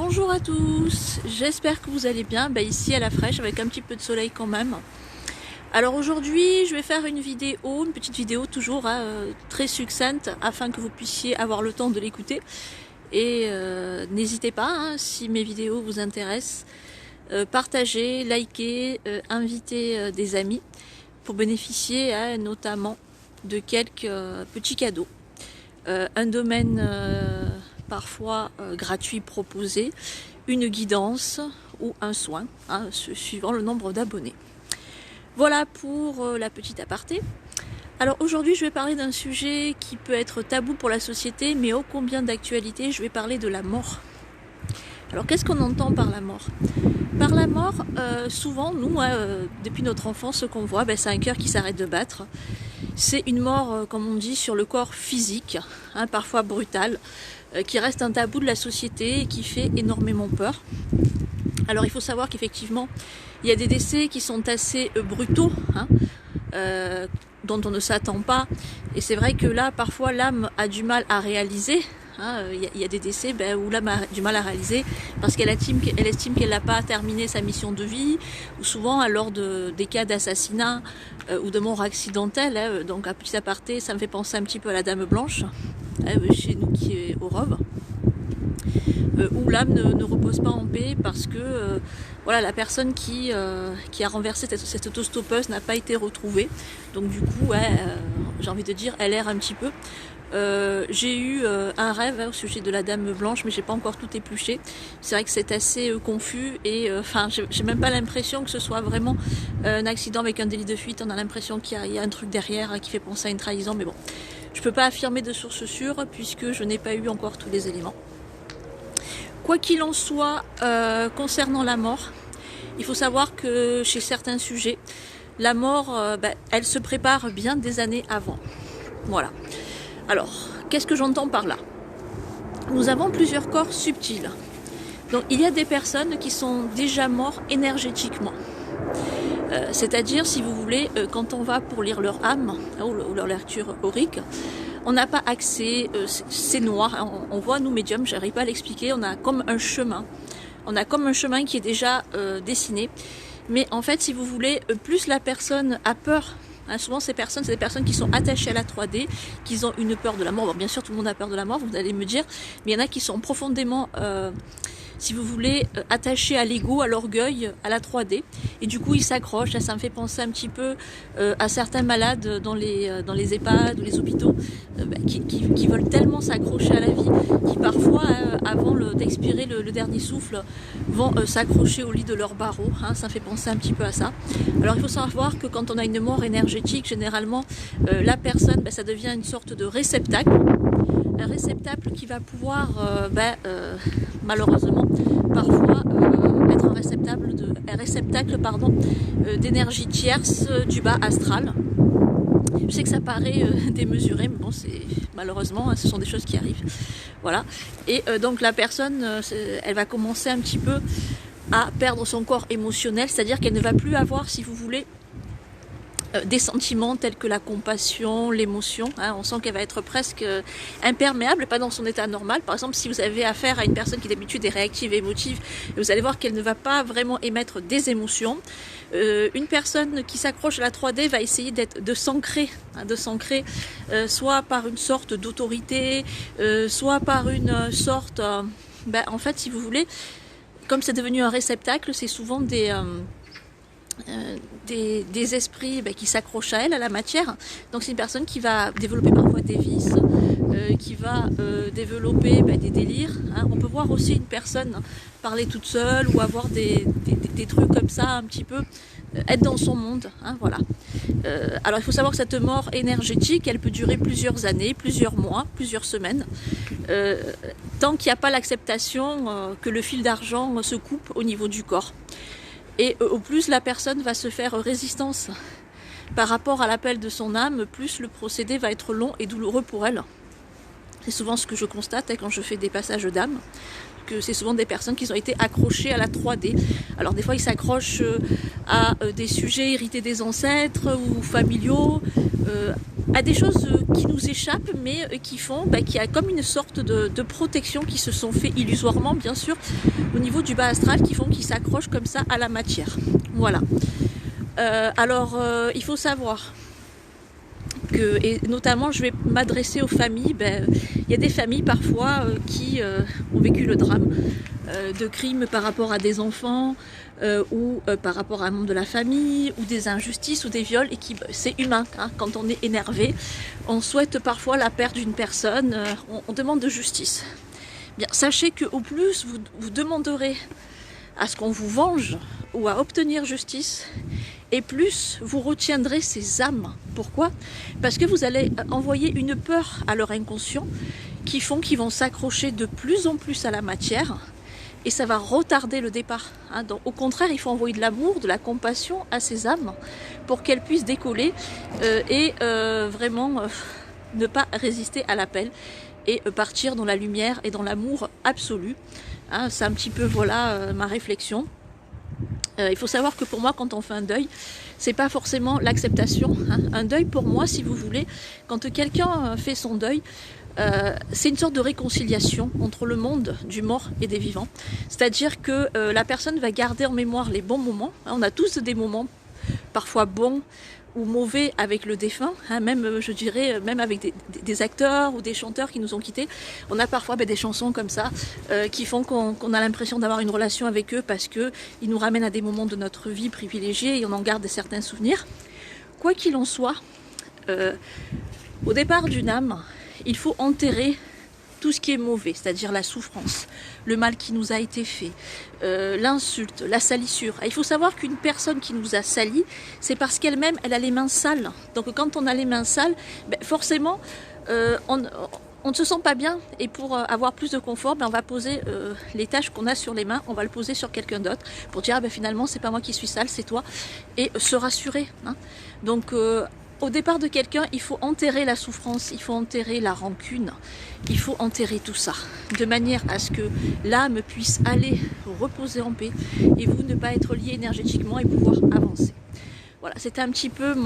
Bonjour à tous, j'espère que vous allez bien, ici à la fraîche avec un petit peu de soleil quand même. Alors aujourd'hui je vais faire une petite vidéo toujours très succincte afin que vous puissiez avoir le temps de l'écouter. Et n'hésitez pas, si mes vidéos vous intéressent, partagez, likez, invitez des amis pour bénéficier notamment de quelques petits cadeaux. Un domaine parfois gratuit proposé, une guidance ou un soin, suivant le nombre d'abonnés. Voilà pour la petite aparté. Alors aujourd'hui je vais parler d'un sujet qui peut être tabou pour la société, mais ô combien d'actualité. Je vais parler de la mort. Alors qu'est-ce qu'on entend par la mort? Par la mort, souvent nous, depuis notre enfance, ce qu'on voit, c'est un cœur qui s'arrête de battre. C'est une mort, comme on dit, sur le corps physique, parfois brutale, qui reste un tabou de la société et qui fait énormément peur. Alors il faut savoir qu'effectivement, il y a des décès qui sont assez brutaux, dont on ne s'attend pas. Et c'est vrai que là, parfois, l'âme a du mal à réaliser. Il y a des décès où l'âme a du mal à réaliser parce qu'elle estime qu'elle n'a pas terminé sa mission de vie, ou souvent lors des cas d'assassinat ou de mort accidentelle. Donc à petit aparté, ça me fait penser un petit peu à la Dame Blanche, chez nous qui est au Rove, où l'âme ne repose pas en paix parce que la personne qui a renversé cette autostoppeuse n'a pas été retrouvée. Donc du coup, j'ai envie de dire, elle erre un petit peu. J'ai eu un rêve au sujet de la Dame Blanche, mais j'ai pas encore tout épluché. C'est vrai que c'est assez confus et j'ai même pas l'impression que ce soit vraiment un accident avec un délit de fuite. On a l'impression qu'il y a un truc derrière qui fait penser à une trahison, mais bon, je peux pas affirmer de source sûre puisque je n'ai pas eu encore tous les éléments. Quoi qu'il en soit, concernant la mort, il faut savoir que chez certains sujets, la mort, elle se prépare bien des années avant. Voilà. Alors, qu'est-ce que j'entends par là? Nous avons plusieurs corps subtils. Donc, il y a des personnes qui sont déjà mortes énergétiquement. C'est-à-dire, si vous voulez, quand on va pour lire leur âme, ou leur lecture aurique, on n'a pas accès, c'est noir. On voit, nous, médiums, j'arrive pas à l'expliquer, on a comme un chemin. On a comme un chemin qui est déjà dessiné. Mais en fait, si vous voulez, plus la personne a peur. Souvent c'est des personnes qui sont attachées à la 3D, qui ont une peur de la mort. Bon, bien sûr tout le monde a peur de la mort, vous allez me dire, mais il y en a qui sont profondément, si vous voulez, attachés à l'ego, à l'orgueil, à la 3D, et du coup ils s'accrochent. Ça me fait penser un petit peu à certains malades dans les EHPAD ou les hôpitaux, qui veulent tellement s'accrocher à la vie, qui parfois, avant d'expirer le dernier souffle, vont s'accrocher au lit de leur barreau. Ça me fait penser un petit peu à ça. Alors il faut savoir que quand on a une mort énergétique, généralement la personne, ça devient une sorte de réceptacle. Un réceptacle qui va pouvoir malheureusement parfois être un réceptacle d'énergie tierce du bas astral. Je sais que ça paraît démesuré, mais bon, malheureusement, ce sont des choses qui arrivent. Voilà. Et donc la personne, elle va commencer un petit peu à perdre son corps émotionnel, c'est-à-dire qu'elle ne va plus avoir, si vous voulez, des sentiments tels que la compassion, l'émotion. On sent qu'elle va être presque imperméable, pas dans son état normal. Par exemple, si vous avez affaire à une personne qui d'habitude est réactive et émotive, vous allez voir qu'elle ne va pas vraiment émettre des émotions. Une personne qui s'accroche à la 3D va essayer de s'ancrer, soit par une sorte d'autorité, soit par une sorte... en fait, si vous voulez, comme c'est devenu un réceptacle, c'est souvent des esprits qui s'accrochent à elle, à la matière. Donc c'est une personne qui va développer parfois des vices, qui va développer des délires. On peut voir aussi une personne parler toute seule ou avoir des trucs comme ça, un petit peu être dans son monde. Voilà. Alors il faut savoir que cette mort énergétique, elle peut durer plusieurs années, plusieurs mois, plusieurs semaines, tant qu'il n'y a pas l'acceptation que le fil d'argent se coupe au niveau du corps. Et au plus la personne va se faire résistance par rapport à l'appel de son âme, plus le procédé va être long et douloureux pour elle. C'est souvent ce que je constate quand je fais des passages d'âme, que c'est souvent des personnes qui ont été accrochées à la 3D. Alors des fois ils s'accrochent à des sujets hérités des ancêtres ou familiaux, à des choses qui nous échappent, mais qui font, qu'il y a comme une sorte de protection qui se sont fait illusoirement, bien sûr, au niveau du bas astral, qui font qu'ils s'accrochent comme ça à la matière. Voilà. Alors, il faut savoir que, et notamment, je vais m'adresser aux familles. Il y a des familles parfois qui ont vécu le drame de crimes par rapport à des enfants ou par rapport à un membre de la famille, ou des injustices ou des viols, et qui, c'est humain, hein, quand on est énervé, on souhaite parfois la perte d'une personne, on demande de justice. Bien, sachez qu'au plus vous demanderez à ce qu'on vous venge ou à obtenir justice, et plus vous retiendrez ces âmes. Pourquoi? Parce que vous allez envoyer une peur à leur inconscient qui font qu'ils vont s'accrocher de plus en plus à la matière, et ça va retarder le départ. Hein. Donc, au contraire, il faut envoyer de l'amour, de la compassion à ces âmes pour qu'elles puissent décoller et vraiment ne pas résister à l'appel et partir dans la lumière et dans l'amour absolu. Hein, c'est un petit peu voilà ma réflexion. Il faut savoir que pour moi, quand on fait un deuil, c'est pas forcément l'acceptation. Hein. Un deuil, pour moi, si vous voulez, quand quelqu'un fait son deuil, c'est une sorte de réconciliation entre le monde du mort et des vivants. C'est-à-dire que la personne va garder en mémoire les bons moments. Hein, on a tous des moments parfois bons ou mauvais avec le défunt, hein, même je dirais même avec des acteurs ou des chanteurs qui nous ont quittés. On a parfois des chansons comme ça qui font qu'on a l'impression d'avoir une relation avec eux parce qu'ils nous ramènent à des moments de notre vie privilégiés et on en garde certains souvenirs. Quoi qu'il en soit, au départ d'une âme, il faut enterrer tout ce qui est mauvais, c'est-à-dire la souffrance, le mal qui nous a été fait, l'insulte, la salissure. Et il faut savoir qu'une personne qui nous a sali, c'est parce qu'elle-même, elle a les mains sales. Donc quand on a les mains sales, forcément, on ne se sent pas bien. Et pour avoir plus de confort, on va poser les tâches qu'on a sur les mains, on va le poser sur quelqu'un d'autre pour dire finalement, c'est pas moi qui suis sale, c'est toi. Et se rassurer. Hein. Donc au départ de quelqu'un, il faut enterrer la souffrance, il faut enterrer la rancune, il faut enterrer tout ça, de manière à ce que l'âme puisse aller reposer en paix et vous ne pas être lié énergétiquement et pouvoir avancer. Voilà, c'était un petit peu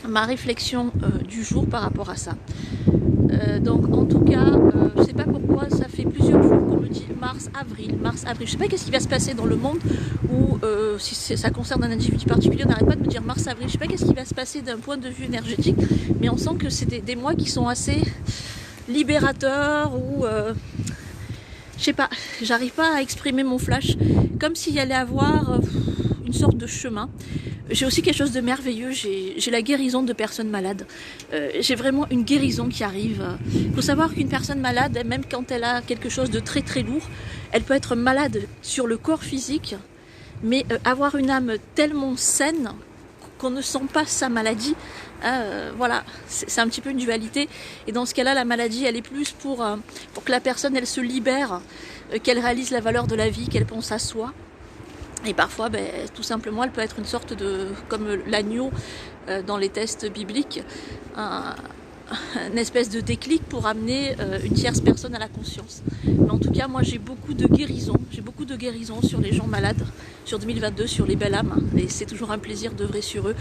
ma réflexion du jour par rapport à ça. Donc en tout cas, je ne sais pas pourquoi, ça fait plusieurs jours qu'on me dit mars, avril. Je ne sais pas qu'est-ce qui va se passer dans le monde où, si ça concerne un individu particulier, on n'arrête pas de me dire mars, avril. Je ne sais pas qu'est-ce qui va se passer d'un point de vue énergétique, mais on sent que c'est des mois qui sont assez libérateurs ou... je sais pas, j'arrive pas à exprimer mon flash, comme s'il y allait avoir une sorte de chemin. J'ai aussi quelque chose de merveilleux, j'ai la guérison de personnes malades. J'ai vraiment une guérison qui arrive. Il faut savoir qu'une personne malade, même quand elle a quelque chose de très très lourd, elle peut être malade sur le corps physique, mais avoir une âme tellement saine qu'on ne sent pas sa maladie. Voilà, c'est un petit peu une dualité. Et dans ce cas-là, la maladie, elle est plus pour que la personne, elle se libère, qu'elle réalise la valeur de la vie, qu'elle pense à soi. Et parfois, tout simplement, elle peut être une sorte de, comme l'agneau dans les tests bibliques, une espèce de déclic pour amener une tierce personne à la conscience. Mais en tout cas, moi, j'ai beaucoup de guérisons sur les gens malades, sur 2022, sur les belles âmes, et c'est toujours un plaisir d'œuvrer sur eux.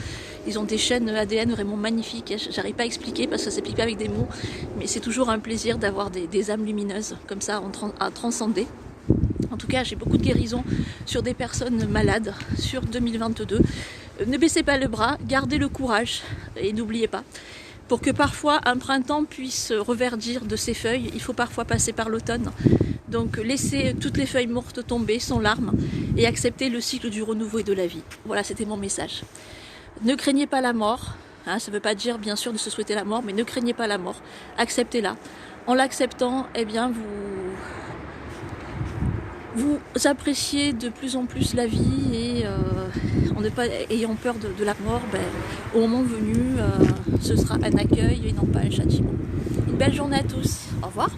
Ils ont des chaînes ADN vraiment magnifiques, j'arrive pas à expliquer parce que ça s'explique pas avec des mots, mais c'est toujours un plaisir d'avoir des âmes lumineuses, comme ça, à transcender. En tout cas, j'ai beaucoup de guérisons sur des personnes malades sur 2022. Ne baissez pas le bras, gardez le courage et n'oubliez pas. Pour que parfois un printemps puisse reverdir de ses feuilles, il faut parfois passer par l'automne. Donc laissez toutes les feuilles mortes tomber sans larmes et acceptez le cycle du renouveau et de la vie. Voilà, c'était mon message. Ne craignez pas la mort. Hein, ça ne veut pas dire bien sûr de se souhaiter la mort, mais ne craignez pas la mort. Acceptez-la. En l'acceptant, eh bien vous appréciez de plus en plus la vie et en ne pas ayant peur de la mort, au moment venu, ce sera un accueil et non pas un châtiment. Une belle journée à tous. Au revoir.